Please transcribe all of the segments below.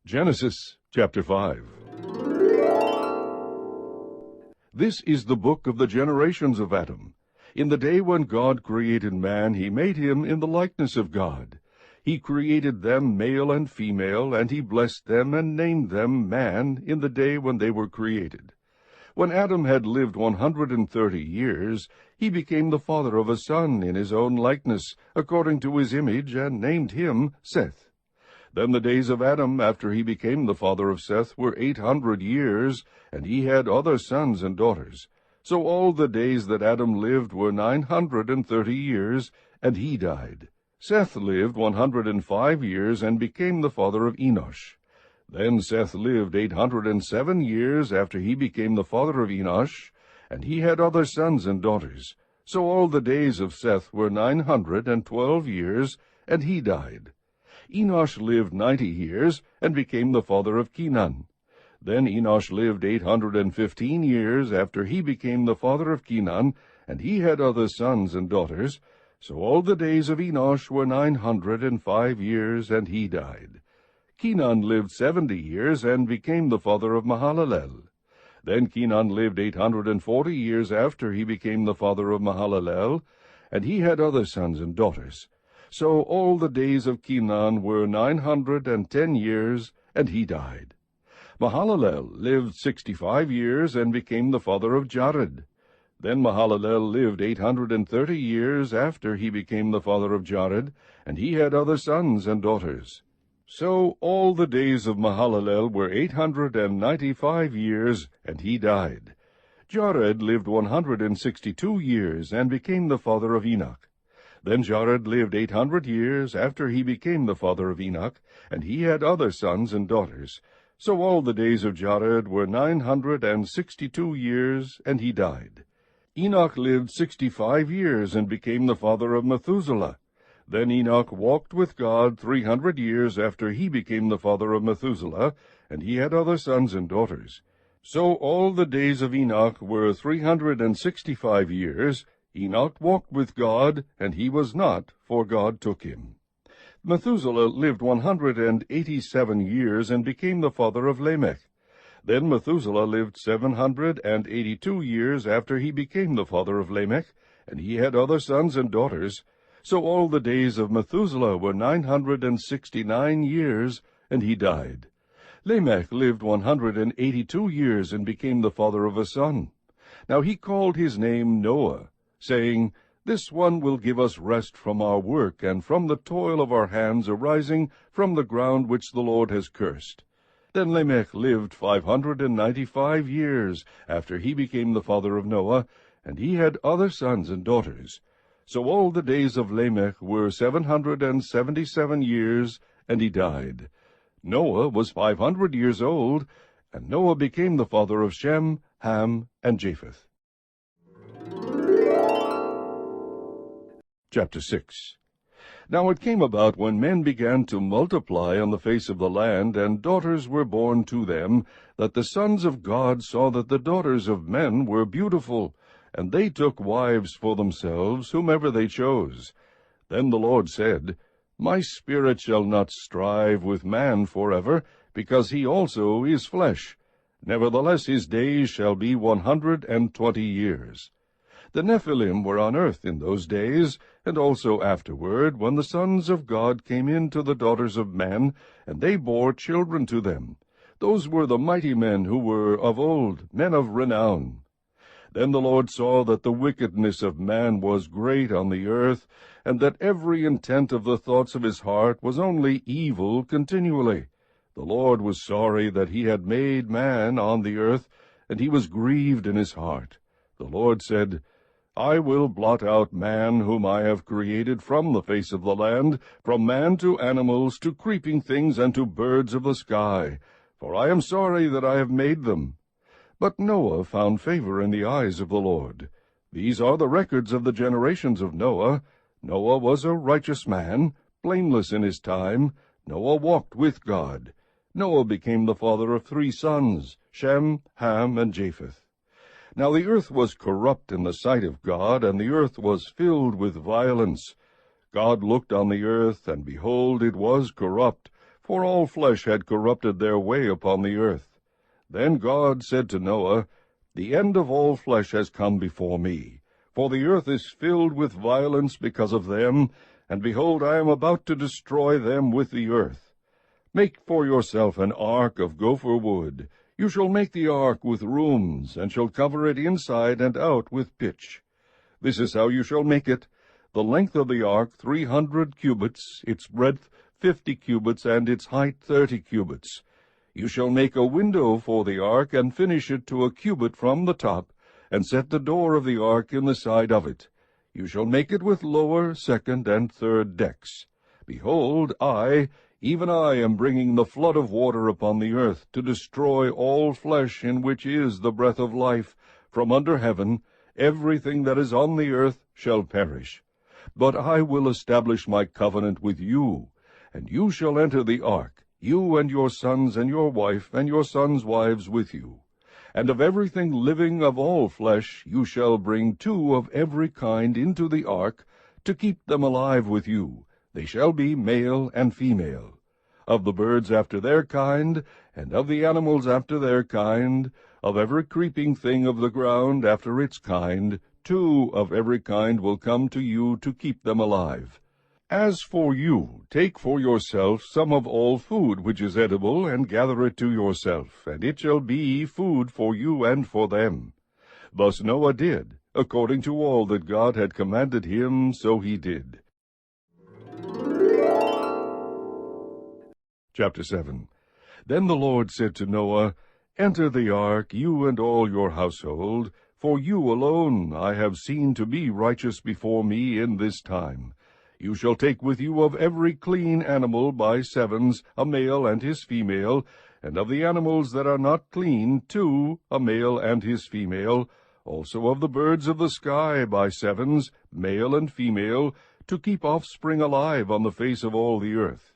Genesis chapter 5. This is the book of the generations of Adam. In the day when God created man, he made him in the likeness of God. He created them male and female, and he blessed them and named them man in the day when they were created. When Adam had lived 130 years, he became the father of a son in his own likeness, according to his image, and named him Seth. Then the days of Adam, after he became the father of Seth, were 800 years, and he had other sons and daughters. So all the days that Adam lived were 930 years, and he died. Seth lived 105 years, and became the father of Enosh. Then Seth lived 807 years after he became the father of Enosh, and he had other sons and daughters. So all the days of Seth were 912 years, and he died. Enosh lived 90 years, and became the father of Kenan. Then Enosh lived 815 years after he became the father of Kenan, and he had other sons and daughters. So all the days of Enosh were 905 years, and he died. Kenan lived 70 years, and became the father of Mahalalel. Then Kenan lived 840 years after he became the father of Mahalalel, and he had other sons and daughters. So all the days of Kenan were 910 years, and he died. Mahalalel lived 65 years, and became the father of Jared. Then Mahalalel lived 830 years after he became the father of Jared, and he had other sons and daughters. So all the days of Mahalalel were 895 years, and he died. Jared lived 162 years, and became the father of Enoch. Then Jared lived 800 years after he became the father of Enoch, and he had other sons and daughters. So all the days of Jared were 962 years, and he died. Enoch lived 65 years, and became the father of Methuselah. Then Enoch walked with God 300 years after he became the father of Methuselah, and he had other sons and daughters. So all the days of Enoch were 365 years. Enoch walked with God, and he was not, for God took him. Methuselah lived 187 years, and became the father of Lamech. Then Methuselah lived 782 years after he became the father of Lamech, and he had other sons and daughters. So all the days of Methuselah were 969 years, and he died. Lamech lived 182 years, and became the father of a son. Now he called his name Noah, saying, This one will give us rest from our work, and from the toil of our hands arising from the ground which the Lord has cursed. Then Lamech lived 595 years after he became the father of Noah, and he had other sons and daughters. So all the days of Lamech were 777 years, and he died. Noah was 500 years old, and Noah became the father of Shem, Ham, and Japheth. Chapter 6. Now it came about, when men began to multiply on the face of the land, and daughters were born to them, that the sons of God saw that the daughters of men were beautiful, and they took wives for themselves, whomever they chose. Then the Lord said, My spirit shall not strive with man forever, because he also is flesh. Nevertheless his days shall be 120 years. The Nephilim were on earth in those days, and also afterward, when the sons of God came in to the daughters of men, and they bore children to them. Those were the mighty men who were of old, men of renown. Then the Lord saw that the wickedness of man was great on the earth, and that every intent of the thoughts of his heart was only evil continually. The Lord was sorry that he had made man on the earth, and he was grieved in his heart. The Lord said, I will blot out man whom I have created from the face of the land, from man to animals, to creeping things, and to birds of the sky, for I am sorry that I have made them. But Noah found favor in the eyes of the Lord. These are the records of the generations of Noah. Noah was a righteous man, blameless in his time. Noah walked with God. Noah became the father of 3 sons, Shem, Ham, and Japheth. Now the earth was corrupt in the sight of God, and the earth was filled with violence. God looked on the earth, and behold, it was corrupt, for all flesh had corrupted their way upon the earth. Then God said to Noah, The end of all flesh has come before me, for the earth is filled with violence because of them, and behold, I am about to destroy them with the earth. Make for yourself an ark of gopher wood. You shall make the ark with rooms, and shall cover it inside and out with pitch. This is how you shall make it: the length of the ark 300 cubits, its breadth 50 cubits, and its height 30 cubits. You shall make a window for the ark, and finish it to a cubit from the top, and set the door of the ark in the side of it. You shall make it with lower, second, and third decks. Behold, I, even I, am bringing the flood of water upon the earth, to destroy all flesh in which is the breath of life. From under heaven everything that is on the earth shall perish. But I will establish my covenant with you, and you shall enter the ark, you and your sons and your wife and your sons' wives with you. And of everything living of all flesh you shall bring 2 of every kind into the ark, to keep them alive with you. They shall be male and female. Of the birds after their kind, and of the animals after their kind, of every creeping thing of the ground after its kind, 2 of every kind will come to you to keep them alive. As for you, take for yourself some of all food which is edible, and gather it to yourself, and it shall be food for you and for them. Thus Noah did, according to all that God had commanded him, so he did. Chapter 7. Then the Lord said to Noah, Enter the ark, you and all your household, for you alone I have seen to be righteous before me in this time. You shall take with you of every clean animal by 7s, a male and his female, and of the animals that are not clean 2, a male and his female, also of the birds of the sky by 7s, male and female, to keep offspring alive on the face of all the earth.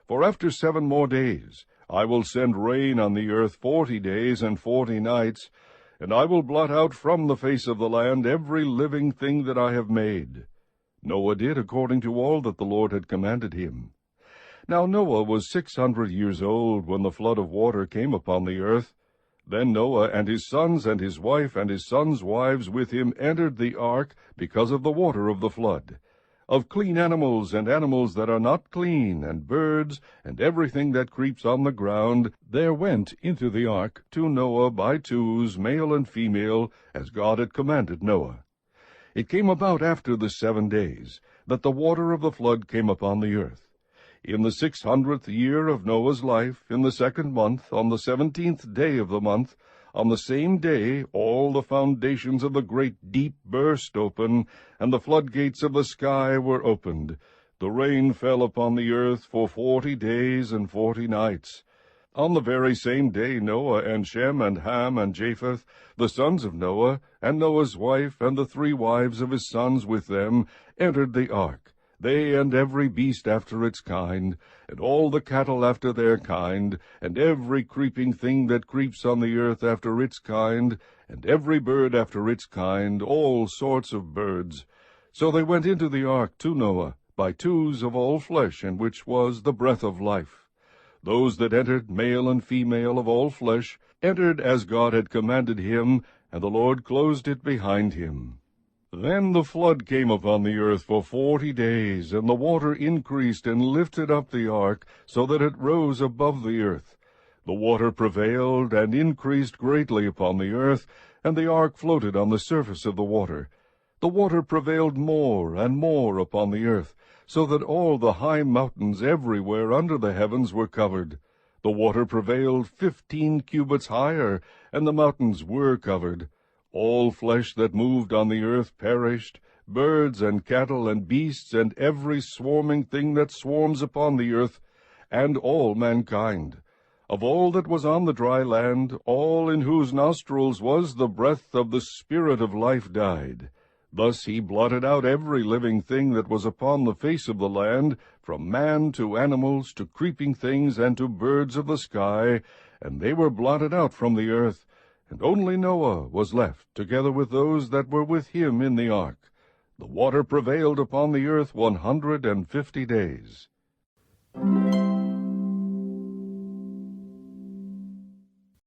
For after 7 more days I will send rain on the earth 40 days and 40 nights, and I will blot out from the face of the land every living thing that I have made. Noah did according to all that the Lord had commanded him. Now Noah was 600 years old when the flood of water came upon the earth. Then Noah and his sons and his wife and his sons' wives with him entered the ark because of the water of the flood. Of clean animals and animals that are not clean, and birds, and everything that creeps on the ground, there went into the ark to Noah by 2s, male and female, as God had commanded Noah. It came about after the 7 days, that the water of the flood came upon the earth. In the 600th year of Noah's life, in the 2nd month, on the 17th day of the month, on the same day all the foundations of the great deep burst open, and the floodgates of the sky were opened. The rain fell upon the earth for 40 days and 40 nights. On the very same day Noah and Shem and Ham and Japheth, the sons of Noah, and Noah's wife, and the 3 wives of his sons with them, entered the ark, they and every beast after its kind, and all the cattle after their kind, and every creeping thing that creeps on the earth after its kind, and every bird after its kind, all sorts of birds. So they went into the ark to Noah, by 2s of all flesh, in which was the breath of life. Those that entered, male and female of all flesh, entered as God had commanded him, and the Lord closed it behind him. Then the flood came upon the earth for 40 days, and the water increased and lifted up the ark, so that it rose above the earth. The water prevailed and increased greatly upon the earth, and the ark floated on the surface of the water. The water prevailed more and more upon the earth, so that all the high mountains everywhere under the heavens were covered. The water prevailed 15 cubits higher, and the mountains were covered. All flesh that moved on the earth perished, birds and cattle and beasts, and every swarming thing that swarms upon the earth, and all mankind. Of all that was on the dry land, all in whose nostrils was the breath of the Spirit of life died. Thus he blotted out every living thing that was upon the face of the land, from man to animals to creeping things and to birds of the sky, and they were blotted out from the earth. And only Noah was left, together with those that were with him in the ark. The water prevailed upon the earth 150 days.